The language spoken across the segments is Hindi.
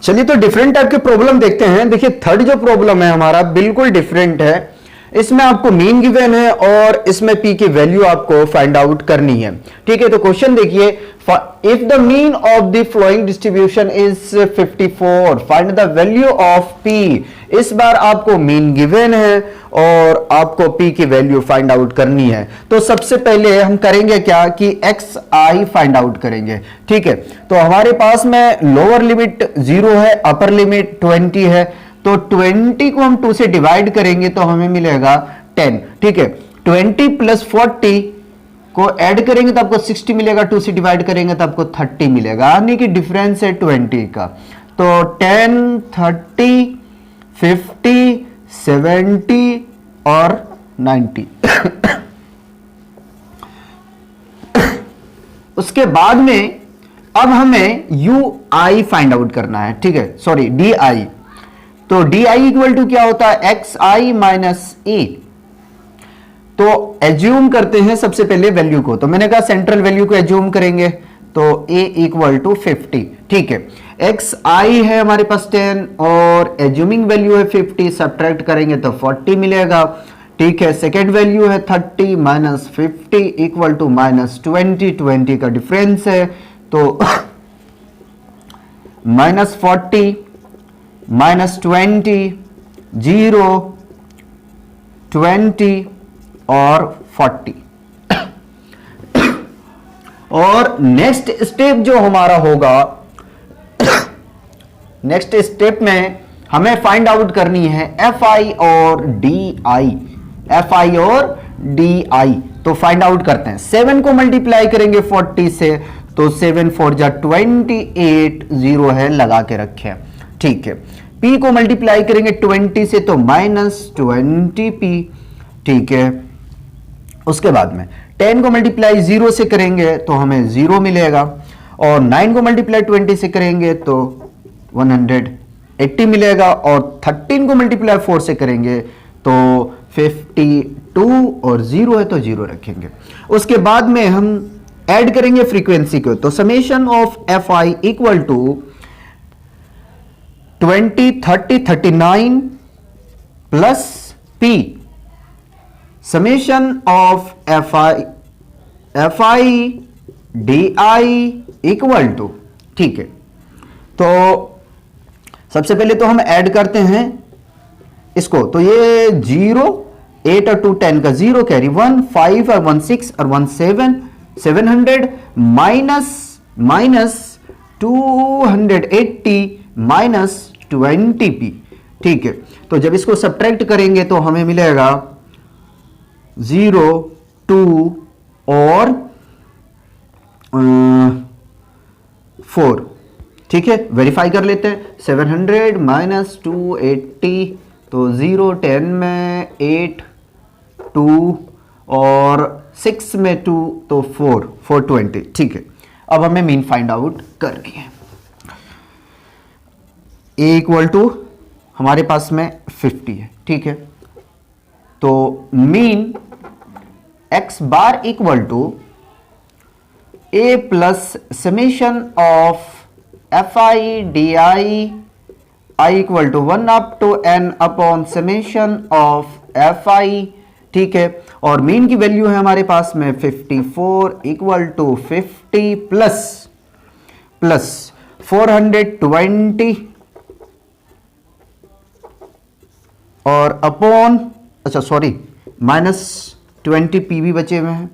चलिए तो डिफरेंट टाइप के प्रॉब्लम देखते हैं। देखिए थर्ड जो प्रॉब्लम है हमारा बिल्कुल डिफरेंट है। इसमें आपको मीन गिवन है और इसमें पी की वैल्यू आपको फाइंड आउट करनी है। ठीक है, तो क्वेश्चन देखिए, if the mean of the flowing distribution is 54 find the value of P. इस बार आपको मीन गिवन है और आपको पी की वैल्यू फाइंड आउट करनी है। तो सबसे पहले हम करेंगे क्या कि एक्स आई फाइंड आउट करेंगे। ठीक है, तो हमारे पास में लोअर लिमिट 0 है, अपर लिमिट 20 है, तो 20 को हम 2 से डिवाइड करेंगे तो हमें मिलेगा 10। ठीक है, 20 प्लस 40 को ऐड करेंगे तो आपको 60 मिलेगा, 2 से डिवाइड करेंगे तो आपको 30 मिलेगा, यानी कि डिफरेंस है 20 का। तो 10, 30, 50, 70 और 90। उसके बाद में अब हमें यू आई फाइंड आउट करना है। ठीक है, सॉरी डी आई। तो डी आई इक्वल टू क्या होता है, एक्स आई माइनस ए। तो एज्यूम करते हैं सबसे पहले वैल्यू को, तो मैंने कहा सेंट्रल वैल्यू को एज्यूम करेंगे, तो a इक्वल टू 50। ठीक है, एक्स आई है हमारे पास 10 और एज्यूमिंग वैल्यू है 50, सब्ट्रैक्ट करेंगे तो 40 मिलेगा। ठीक है, सेकेंड वैल्यू है 30 माइनस 50 इक्वल टू माइनस 20, 20 का डिफरेंस है, तो माइनस 40 माइनस 20, 0, 20 और 40। और नेक्स्ट स्टेप जो हमारा होगा, नेक्स्ट स्टेप में हमें फाइंड आउट करनी है एफ आई और डी आई। एफ आई और डी आई तो फाइंड आउट करते हैं। 7 को मल्टीप्लाई करेंगे 40 से, तो 7 4 जा 28, 0 है लगा के रखे। ठीक है, p को मल्टीप्लाई करेंगे 20 से तो -20p। ठीक है, उसके बाद में 10 को मल्टीप्लाई 0 से करेंगे तो हमें 0 मिलेगा, और 9 को मल्टीप्लाई 20 से करेंगे तो 180 मिलेगा, और 13 को मल्टीप्लाई 4 से करेंगे तो 52 और 0 है तो 0 रखेंगे। उसके बाद में हम ऐड करेंगे फ्रीक्वेंसी को, तो summation of f i equal to 20, 30, 39 plus p summation of f i d i equal to. ठीक है, तो सबसे पहले तो हम ऐड करते हैं इसको, तो ये 0, 8 और 2 10 का 0 कैरी 1, 5 और 1 6 और 1 7, 700 माइनस 280 माइनस 20p। ठीक है, तो जब इसको सब्ट्रैक्ट करेंगे तो हमें मिलेगा 0, 2 और 4। ठीक है, वेरीफाई कर लेते हैं। 700 माइनस 280 तो 0, 10 में 8, 2 और 6 में 2 तो 4, 420। ठीक है, अब हमें मीन फाइंड आउट करनी है। a इक्वल टू हमारे पास में 50 है। ठीक है, तो mean x bar equal to a plus summation of f i d i equal to 1 up to n upon summation of f i. ठीक है, और मीन की वैल्यू है हमारे पास में 54 इक्वल टू 50 प्लस 420 और अपॉन, अच्छा सॉरी माइनस 20p भी बचे हुए हैं।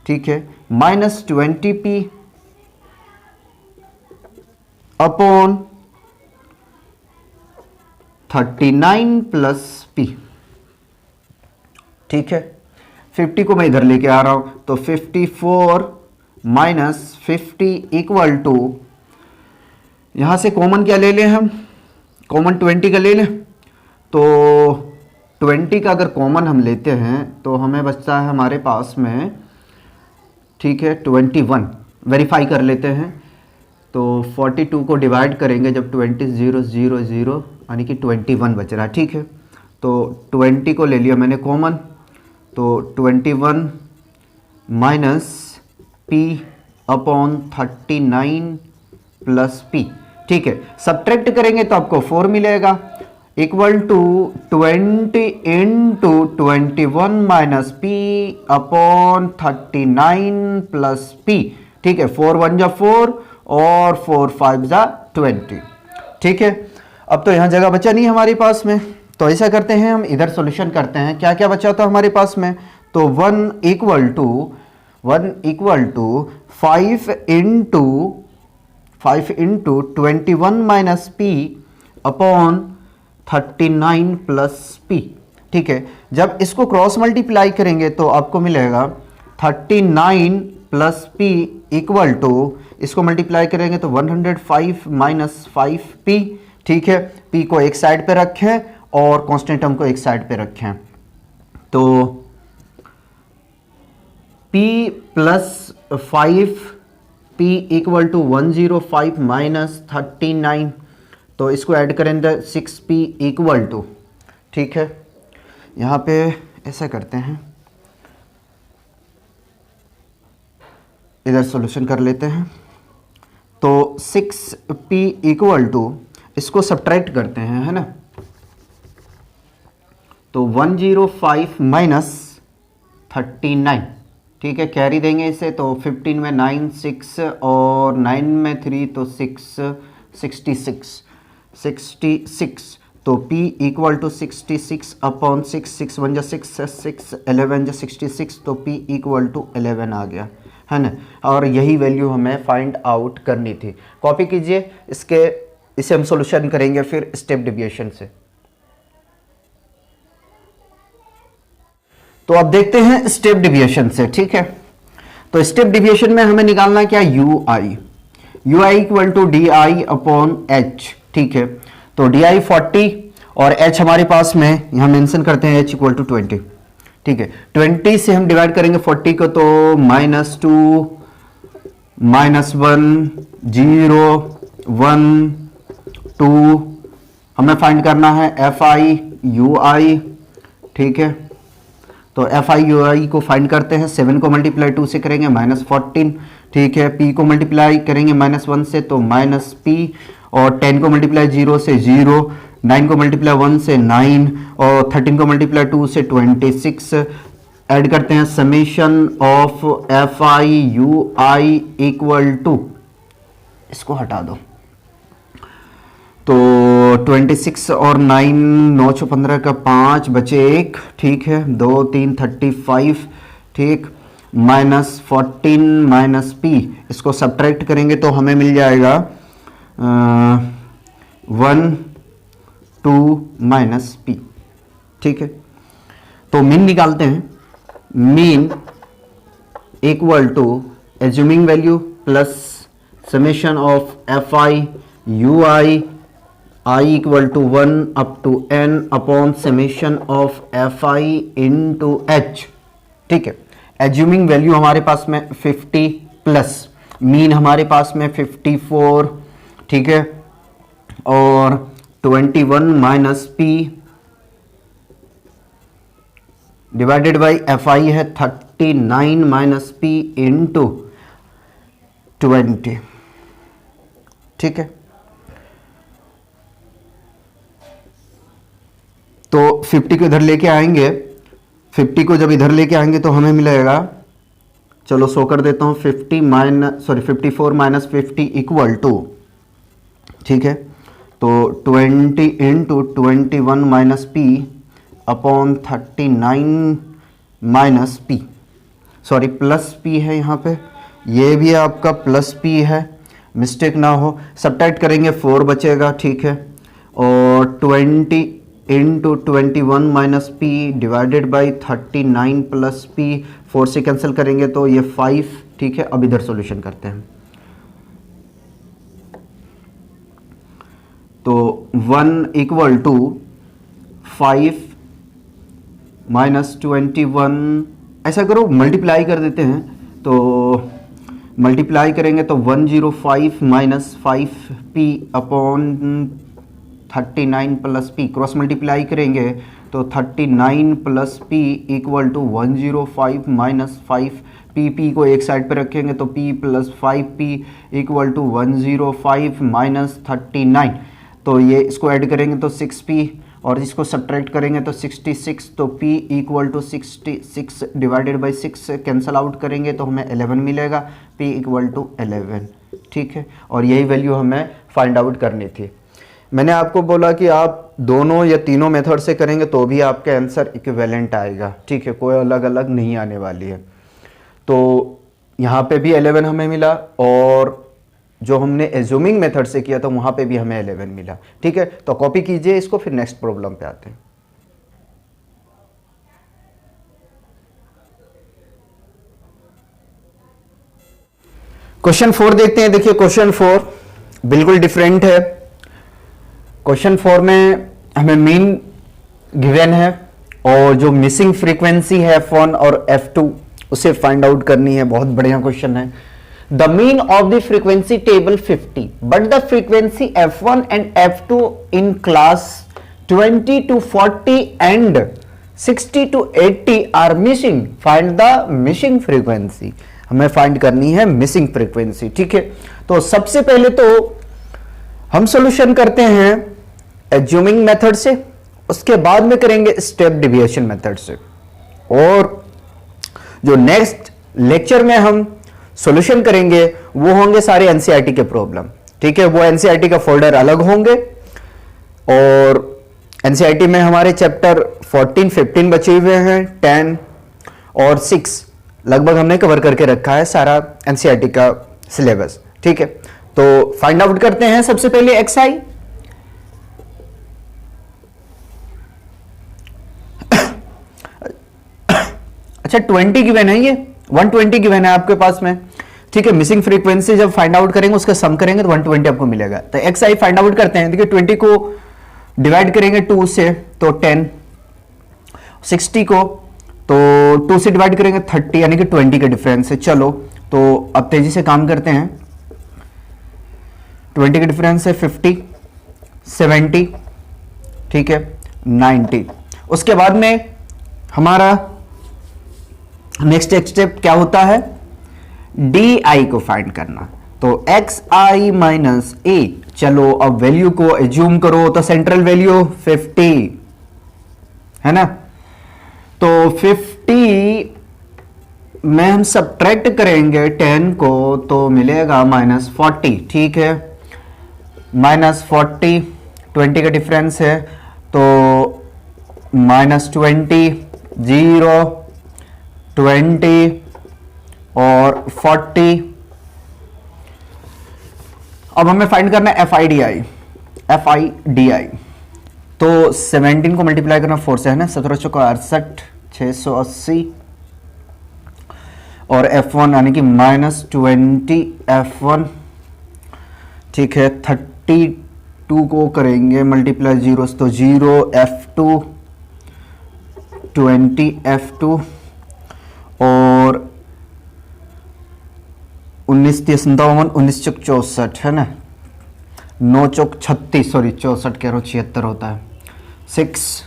ठीक है, minus 20p upon 39 plus p। ठीक है, 50 को मैं इधर लेके आ रहा हूं, तो 54 माइनस 50 इक्वल टू, यहां से कॉमन क्या ले लें हम, कॉमन 20 का ले लें, तो 20 का अगर कॉमन हम लेते हैं तो हमें बचता है हमारे पास में, ठीक है 21। वेरीफाई कर लेते हैं, तो 42 को डिवाइड करेंगे जब 20 0 0 0 यानी कि 21 बच रहा है। ठीक है, तो 20 को ले लिया मैंने कॉमन, तो 21 minus p upon 39 plus p। ठीक है, सब्ट्रैक्ट करेंगे तो आपको 4 मिलेगा, equal to 20 into 21 minus p upon 39 plus p. ठीक है, 4 1 जा 4 और 4 5 जा 20। ठीक है, अब तो यहां जगह बचा नहीं हमारे पास में, तो ऐसा करते हैं हम इधर सॉल्यूशन करते हैं। क्या क्या बचा था हमारे पास में, तो 1 equal to 5 into 21 minus p upon 39 plus p. ठीक है, जब इसको क्रॉस मल्टीप्लाई करेंगे तो आपको मिलेगा 39 प्लस पी इक्वल टू, इसको मल्टीप्लाई करेंगे तो 105 माइनस 5p। ठीक है, p को एक साइड पे रखें और कांस्टेंट टर्म को एक साइड पे रखें, तो p plus 5p equal to 105 minus 39, तो इसको ऐड करेंगे 6p इक्वल टू, ठीक है, यहाँ पे ऐसा करते हैं, इधर सॉल्यूशन कर लेते हैं। तो 6p इक्वल टू, इसको सब्ट्रैक्ट करते हैं, है ना, तो 105 माइनस 39, ठीक है, कैरी देंगे इसे, तो 15 में 9 6 और 9 में 3 तो 66, तो p इक्वल टू 66 अपॉन 6, 6 1 जा 6, 6 11 जा 66, तो p इक्वल टू 11 आ गया, है ना। और यही वैल्यू हमें फाइंड आउट करनी थी। कॉपी कीजिए इसे हम सॉल्यूशन करेंगे फिर स्टेप डेविएशन से। तो अब देखते हैं स्टेप डेविएशन से, ठीक है। तो स्टेप डेविएशन में हमें निकालना क्या, ui equal to d i upon h, ठीक है। तो डी आई 40 और h हमारे पास में यहां मेंशन करते हैं h इक्वल टू 20, ठीक है। 20 से हम डिवाइड करेंगे 40 को, तो -2 -1 0 1 2, हमें फाइंड करना है fi ui, ठीक है। तो fi ui को फाइंड करते हैं, 7 को मल्टीप्लाई 2 से करेंगे -14, ठीक है। p को मल्टीप्लाई करेंगे -1 से तो -p, और 10 को मल्टीप्लाई 0 से 0, 9 को मल्टीप्लाई 1 से 9, और 13 को मल्टीप्लाई 2 से 26। ऐड करते हैं summation of fi ui equal to, इसको हटा दो, तो 26 और 9 9 6 15 का 5 बचे 1, ठीक है, 2 3 35, ठीक, -14 माइनस p, इसको सब्ट्रैक्ट करेंगे तो हमें मिल जाएगा 1 2 माइनस p, ठीक है। तो मीन निकालते हैं, mean equal to assuming value plus summation of fi ui i equal to 1 up to n upon summation of fi into h, ठीक है। एज्यूमिंग वैल्यू हमारे पास में 50 प्लस मीन हमारे पास में 54, ठीक है, और 21 minus p divided by fi है 39 माइनस p इंटू 20, ठीक है। तो 50 को इधर लेके आएंगे, 50 को जब इधर लेके आएंगे तो हमें मिलेगा, चलो सो कर देता हूं, 54 माइनस 50 इक्वल टू, ठीक है, तो 20 into 21 minus p upon 39 minus p, sorry plus p है यहाँ पे, ये भी आपका प्लस p है, मिस्टेक ना हो। सब्ट्रैक्ट करेंगे 4 बचेगा, ठीक है, और 20 into 21 minus p divided by 39 plus p, 4 से कैंसिल करेंगे तो ये 5, ठीक है। अब इधर सॉल्यूशन करते हैं, तो 1 इक्वल टू 5 माइनस 21, ऐसा करो मल्टीप्लाई कर देते हैं, तो मल्टीप्लाई करेंगे तो 105 minus 5p upon 39 plus p, cross multiply करेंगे तो 39 plus p equal to 105 minus 5 p को एक साइड पे रखेंगे तो p plus 5p equal to 105 minus 39, तो ये इसको ऐड करेंगे तो 6p और इसको सब्ट्रैक्ट करेंगे तो 66, तो p equal to 66 divided by 6 cancel out करेंगे तो हमें 11 मिलेगा, p इक्वल टू 11। ठीक है, और यही वैल्यू हमें फाइंड आउट करनी थी। मैंने आपको बोला कि आप दोनों या तीनों मेथड से करेंगे तो भी आपका आंसर इक्विवेलेंट आएगा। ठीक है, कोई अलग अलग नहीं आने वाली है। तो यहाँ पे भी 11 हमें मिला और जो हमने एज्यूमिंग मेथड से किया था वहाँ पे भी हमें 11 मिला। ठीक है, तो कॉपी कीजिए इसको, फिर नेक्स्ट प्रॉब्लम पे आते हैं। क्वेश्चन 4 देखते हैं। देखिए क्वेश्चन 4 बिल्कुल डिफरेंट है। क्वेश्चन 4 में हमें मीन गिवन है और जो मिसिंग फ्रीक्वेंसी है F1 और F2 उसे फाइंड आउट करनी है। बहुत बढ़िया क्वेश्चन है। The mean of the frequency table 50 but the frequency F1 and F2 in class 20 to 40 and 60 to 80 are missing, find the missing frequency. हमें फाइंड करनी है मिसिंग फ्रीक्वेंसी। ठीक है, तो सबसे पहले तो हम सॉल्यूशन करते हैं एज्यूमिंग मेथड से, उसके बाद में करेंगे स्टेप डिविएशन मेथड से, और जो नेक्स्ट लेक्चर में हम सॉल्यूशन करेंगे वो होंगे सारे एनसीईआरटी के प्रॉब्लम। ठीक है, वो एनसीईआरटी का फोल्डर अलग होंगे और एनसीईआरटी में हमारे चैप्टर 14, 15 बचे हुए हैं, 10 और 6 लगभग हमने कवर करके रखा है सारा एनसीईआरटी का सिलेबस। ठीक है, तो फाइंड आउट करते हैं सबसे पहले एक्स आई। अच्छा 20 गिवन है, ये 120 गिवन है आपके पास में। ठीक है, मिसिंग फ्रीक्वेंसी जब फाइंड आउट करेंगे उसका सम करेंगे तो 120 आपको मिलेगा। तो एक्स आई फाइंड आउट करते हैं। देखिए 20 को डिवाइड करेंगे 2 से तो 10, 60 को तो 2 से डिवाइड करेंगे 30, यानी कि 20 का डिफरेंस है। चलो तो अब तेजी से काम करते हैं। 20 का डिफरेंस है 50, 70, ठीक है 90। उसके बाद में हमारा नेक्स्ट स्टेप क्या होता है, डी आई को फाइंड करना। तो एक्स आई माइनस ए, चलो अब वैल्यू को एज्यूम करो तो सेंट्रल वैल्यू 50 है ना, तो 50 में हम सब्ट्रैक्ट करेंगे 10 को तो मिलेगा -40। ठीक है, -40, 20 का डिफरेंस है तो -20, 0, 20 और 40। अब हमें फाइंड करना है एफ आई डी आई। तो 17 को मल्टीप्लाई करना 4 से है ना, 17 चौका 68, 680 और F1 यानी कि -20 F1। ठीक है, 32 को करेंगे मल्टीप्लाई 0 तो 0 F2, 20 F2 और 19 57, 19 चौक 64 है ना, 9 चौक 36, सॉरी 64 कह रहा हूँ 76 होता है, 6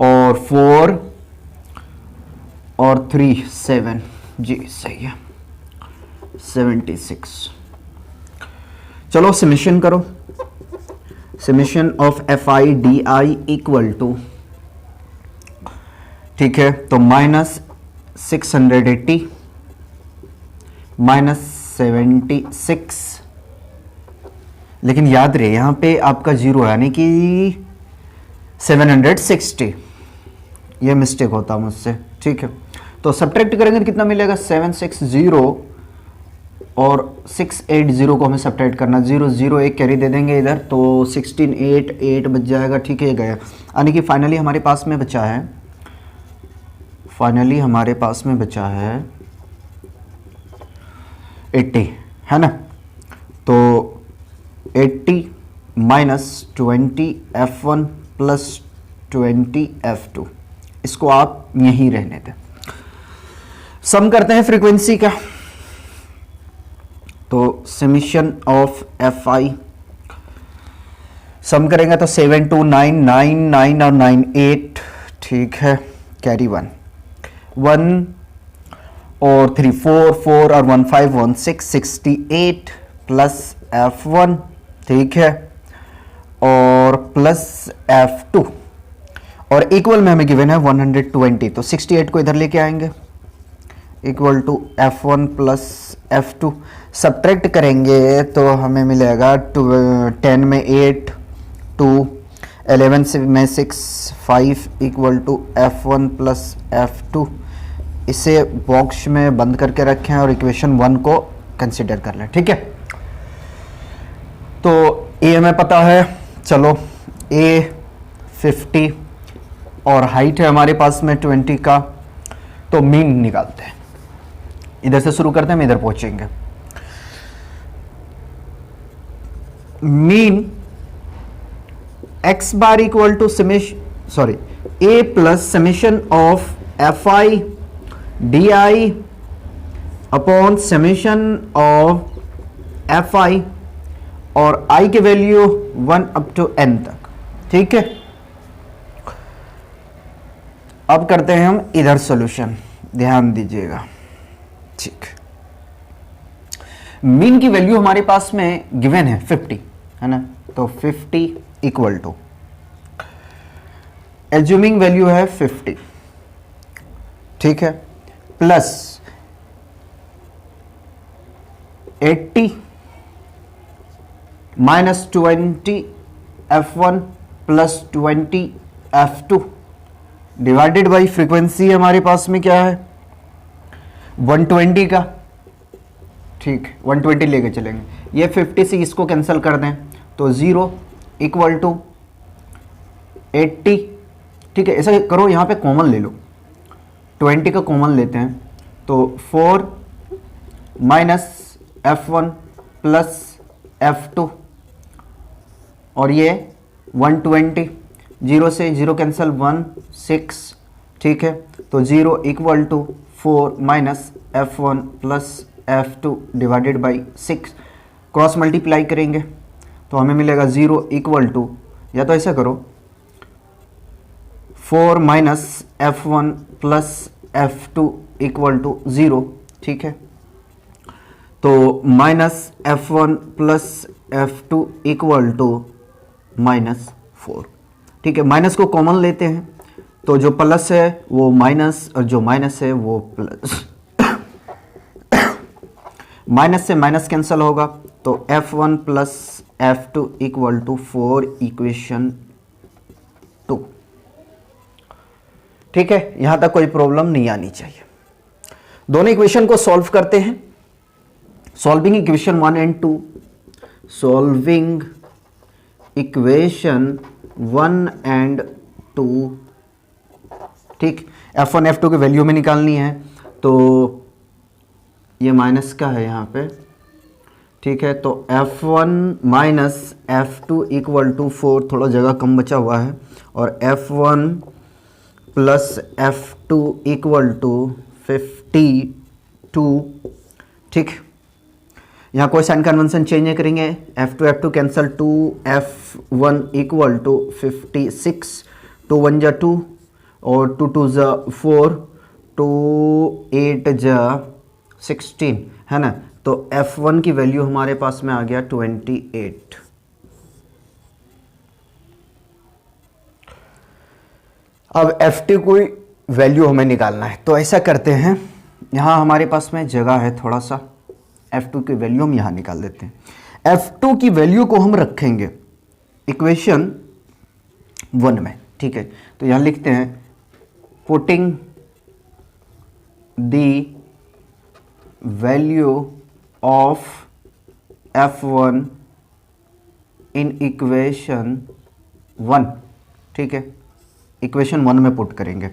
और 4 और 3 7, जी सही है 76। चलो समेशन करो। Summation of f i d i equal to, ठीक है तो -680 -76, लेकिन याद रहे यहां पे आपका 0 यानी कि 760, ये मिस्टेक होता मुझसे। ठीक है, तो सब्ट्रैक्ट करेंगे तो कितना मिलेगा 760 और 680 को हमें सब्ट्रैक्ट करना, 0 0 एक कैरी दे देंगे इधर तो 16 8 8 बच जाएगा। ठीक है, गया यानी कि फाइनली हमारे पास में बचा है, फाइनली हमारे पास में बचा है 80 है ना, तो 80 -20 F1 + 20 F2, इसको आप यहीं रहने दें। सम करते हैं फ्रीक्वेंसी का, तो समेशन ऑफ एफ आई सम करेंगे तो 7 2 9 9 9 और 9 8, ठीक है कैरी 1 1 और 3 4 4 और 1 5 1 6 68 प्लस F1, ठीक है, और प्लस F2 और इक्वल में हमें गिवन है 120, तो 68 को इधर लेके आएंगे equal to F1 plus F2, subtract करेंगे तो हमें मिलेगा 10 में 8 2 11 में 6 5 equal to F1 plus F2। इसे बॉक्स में बंद करके रखें और इक्वेशन 1 को कंसिडर कर लें, ठीक है। तो ए हमें पता है, चलो ए 50 और हाइट है हमारे पास में 20 का, तो मीन निकालते हैं। इधर से शुरू करते हैं, हम इधर पहुंचेंगे। Mean x bar equal to a plus summation of f i d i upon summation of f i और i की वैल्यू 1 अप टू n तक, ठीक है। अब करते हैं हम इधर सॉल्यूशन, ध्यान दीजिएगा, ठीक। मीन की वैल्यू हमारे पास में गिवन है 50, है ना, तो 50 इक्वल टू, एज्यूमिंग वैल्यू है 50, ठीक है, plus 80 minus 20 F1 plus 20 F2 divided by frequency हमारे पास में क्या है 120 का, ठीक, 120 लेके चलेंगे। ये 50 से इसको कैंसिल कर दें तो 0 इक्वल टू 80, ठीक है। ऐसा करो, यहाँ पे कॉमन ले लो, 20 का कॉमन लेते हैं तो 4 माइनस F1 प्लस F2 और ये 120, 0 से 0 कैंसिल 1 6, ठीक है, तो 0 equal to 4 minus F1 plus F2 divided by 6, cross multiply करेंगे तो हमें मिलेगा 0 इक्वल टू, या तो ऐसा करो 4 minus F1 plus F2 equal to 0, ठीक है, तो minus F1 plus F2 equal to -4, ठीक है। माइनस को कॉमन लेते हैं तो जो प्लस है वो माइनस और जो माइनस है वो प्लस, माइनस से माइनस कैंसिल होगा तो F1 plus F2 equal to 4 equation 2, ठीक है। यहां तक कोई प्रॉब्लम नहीं आनी चाहिए। दोनों इक्वेशन को सॉल्व करते हैं। Solving equation 1 and 2, solving equation 1 and 2, ठीक। F1 F2 की वैल्यू में निकालनी है तो ये माइनस का है यहाँ पे, ठीक है, तो F1 minus F2 equal to 4, थोड़ा जगह कम बचा हुआ है, और F1 plus F2 equal to 52, ठीक। यहाँ कोई साइन कन्वेंशन चेंज नहीं करेंगे, F2 cancel, 2 F1 equal to 56, 2 1 जा 2 और 2 2 जा 4, 2 8 जा 16, है ना, तो F1 की वैल्यू हमारे पास में आ गया 28। अब F2 कोई वैल्यू हमें निकालना है, तो ऐसा करते हैं, यहाँ हमारे पास में जगह है थोड़ा सा, F2 की वैल्यू हम यहाँ निकाल देते हैं। F2 की वैल्यू को हम रखेंगे इक्वेशन 1 में, ठीक है, तो यहाँ लिखते हैं putting the value of F1 in equation 1, ठीक है, इक्वेशन 1 में पुट करेंगे,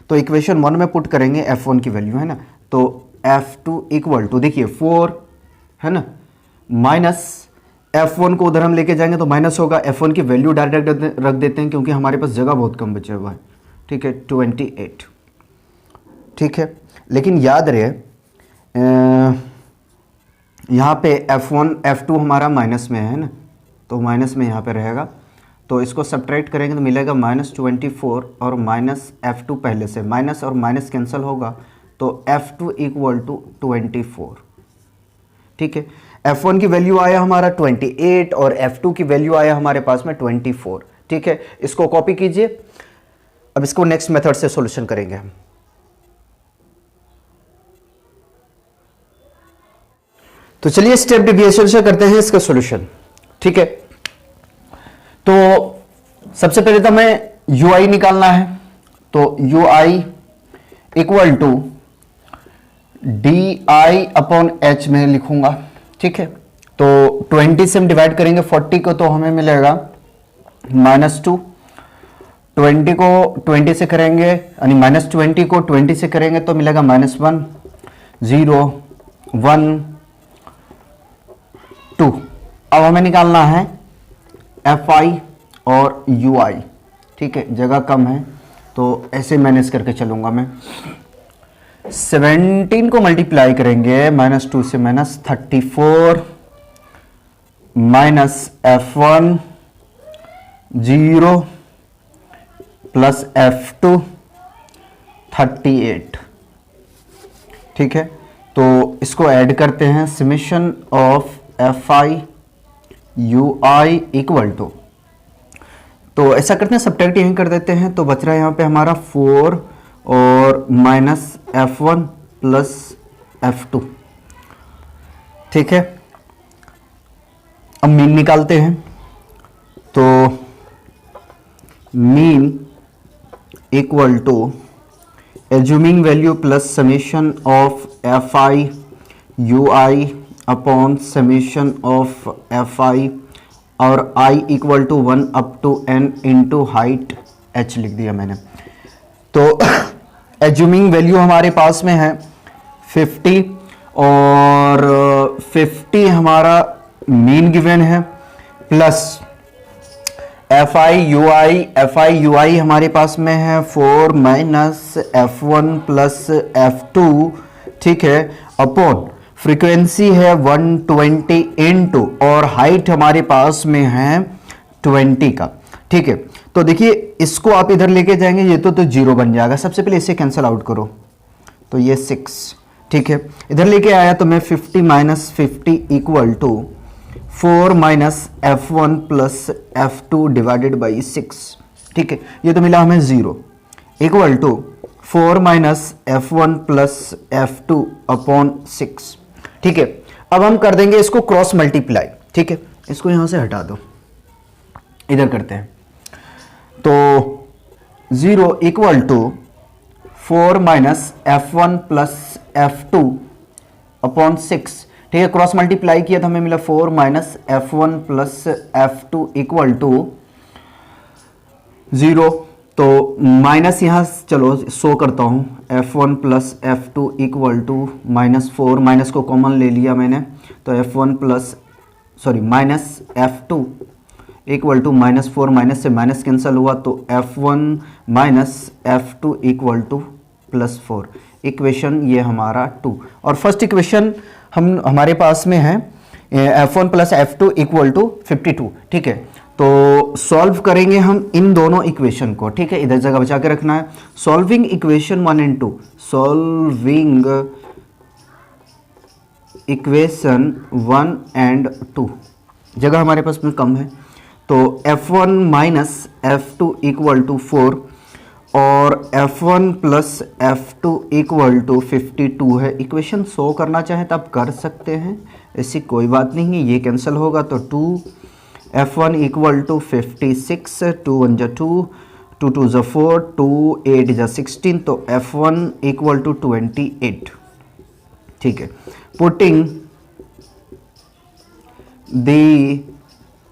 तो इक्वेशन 1 में पुट करेंगे F1 की वैल्यू, है ना, तो F2 इक्वल टू, देखिए 4, है ना, माइनस F1 को उधर हम लेके जाएंगे तो माइनस होगा, F1 की वैल्यू डायरेक्ट रख देते हैं क्योंकि हमारे पास जगह बहुत कम बचा हुआ है, ठीक है, 28, ठीक है। लेकिन याद रहे यहाँ पे F1 F2 हमारा माइनस में है ना, तो माइनस में यहाँ पे रहेगा, तो इसको सब्ट्रैक्ट करेंगे तो मिलेगा -24 और माइनस F2 पहले से, माइनस और माइनस कैंसिल होगा तो F2 इक्वल टू 24। ठीक है, F1 की वैल्यू आया हमारा 28 और F2 की वैल्यू आया हमारे पास में 24। ठीक है, इसको कॉपी कीजिए। अब इसको नेक्स्ट मेथड से सॉल्यूशन करेंगे हम। तो चलिए स्टेप डेविएशन से करते हैं इसका सॉल्यूशन। ठीक है, तो सबसे पहले तो हमें UI निकालना है, तो UI equal to DI upon H में लिखूंगा। ठीक है, तो 20 से हम डिवाइड करेंगे 40 को, तो हमें मिलेगा -2। 20 को 20 से करेंगे, यानी -20 को 20 से करेंगे तो मिलेगा -1, 0, 1, 2। अब हमें निकालना है FI और UI। ठीक है, जगह कम है तो ऐसे मैनेज करके चलूंगा मैं। 17 को मल्टीप्लाई करेंगे -2 से, -34 -F1 0 प्लस F2 38। ठीक है, तो इसको ऐड करते हैं। Summation of FI UI equal to, तो ऐसा करते हैं सब्ट्रैक्ट यहीं कर देते हैं, तो बच रहा है यहाँ पे हमारा 4 और -F1 प्लस F2। ठीक है, अब मीन निकालते हैं, तो mean equal to assuming value plus summation of FI UI upon summation of FI और I equal to 1 up to n into height h लिख दिया मैंने। तो एज्यूमिंग वैल्यू हमारे पास में है 50 और 50 हमारा मीन गिवन है, प्लस FI UI हमारे पास में है 4 -F1 प्लस F2। ठीक है, अपॉन फ्रीक्वेंसी है 120 इंटू और हाइट हमारे पास में है 20 का। ठीक है, तो देखिए इसको आप इधर लेके जाएंगे, ये तो 0 बन जाएगा। सबसे पहले इसे कैंसिल आउट करो, तो ये 6। ठीक है, इधर लेके आया तो मैं 50 - 50 equal to 4 -F1 plus F2 divided by 6। ठीक है, ये तो मिला हमें 0 equal to 4 -F1 plus F2 upon 6। ठीक है, अब हम कर देंगे इसको क्रॉस मल्टीप्लाई। ठीक है, इसको यहां से हटा दो, इधर करते हैं, तो 0 equal to 4 -F1 plus F2 upon 6। ठीक है, क्रॉस मल्टीप्लाई किया तो हमें मिला 4 -F1 plus F2 equal to 0। तो माइनस यहाँ चलो शो करता हूँ, F1 plus F2 equal to -4, minus को कॉमन ले लिया मैंने, तो F1 plus minus F2 equal to -4, minus से माइनस कैंसिल हुआ, तो F1 minus F2 equal to +4। Equation ये हमारा 2, और फर्स्ट इक्वेशन हमारे पास में है F1 plus F2 equal to 52। ठीक है, तो सॉल्व करेंगे हम इन दोनों इक्वेशन को। ठीक है, इधर जगह बचा के रखना है। Solving equation 1 and 2, solving equation 1 and 2, जगह हमारे पास में कम है, तो F1 minus F2 equal to 4 और F1 plus F2 equal to 52 है। इक्वेशन शो करना चाहे तो आप कर सकते हैं, ऐसी कोई बात नहीं है, ये कैंसिल होगा, तो 2 F1 इक्वल टू 56, 2 1 जा 2, 2 2 जा 4, 2 8 जा 16, तो F1 इक्वल टू 28। ठीक है, putting the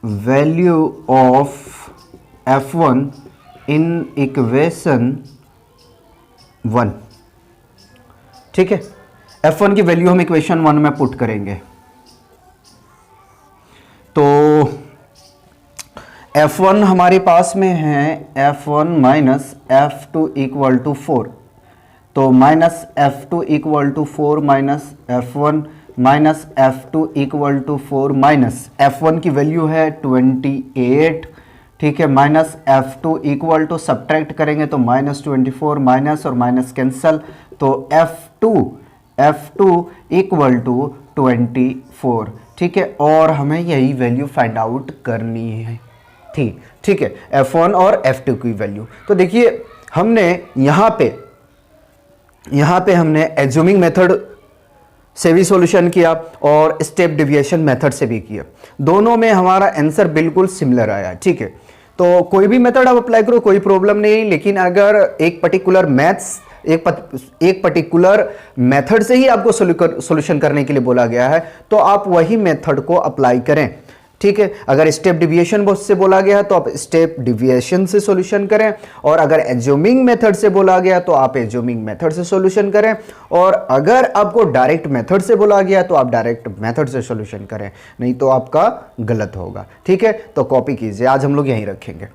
value of F1 in equation 1। ठीक है, F1 की वैल्यू हम इक्वेशन 1 में पुट करेंगे, तो F1 हमारे पास में है F1 minus F2 equal to 4, तो minus F2 equal to 4 minus F1 minus F2 equal to 4 minus F1 की वैल्यू है 28, ठीक है, minus F2 equal to, subtract करेंगे तो -24, माइनस और माइनस कैंसल, तो F2 इक्वल टू 24। ठीक है, और हमें यही वैल्यू फाइंड आउट करनी है। ठीक है, F1 और F2 की वैल्यू। तो देखिए हमने यहां पे हमने एज्यूमिंग मेथड से भी सॉल्यूशन किया और स्टेप डेविएशन मेथड से भी किया। दोनों में हमारा आंसर बिल्कुल सिमिलर आया। ठीक है, तो कोई भी मेथड आप अप्लाई करो, कोई प्रॉब्लम नहीं, लेकिन अगर एक पर्टिकुलर एक पर्टिकुलर मेथड से ही आपको सॉल्यूशन करने के लिए बोला गया है तो आप वही मेथड को अप्लाई करें। ठीक है, अगर स्टेप डिविएशन से बोला गया है तो आप स्टेप डिविएशन से सॉल्यूशन करें, और अगर एज्यूमिंग मेथड से बोला गया तो आप एज्यूमिंग मेथड से सॉल्यूशन करें, और अगर आपको डायरेक्ट मेथड से बोला गया तो आप डायरेक्ट मेथड से सॉल्यूशन करें, नहीं तो आपका गलत होगा। ठीक है, तो कॉपी कीजिए, आज हम लोग यहीं रखेंगे।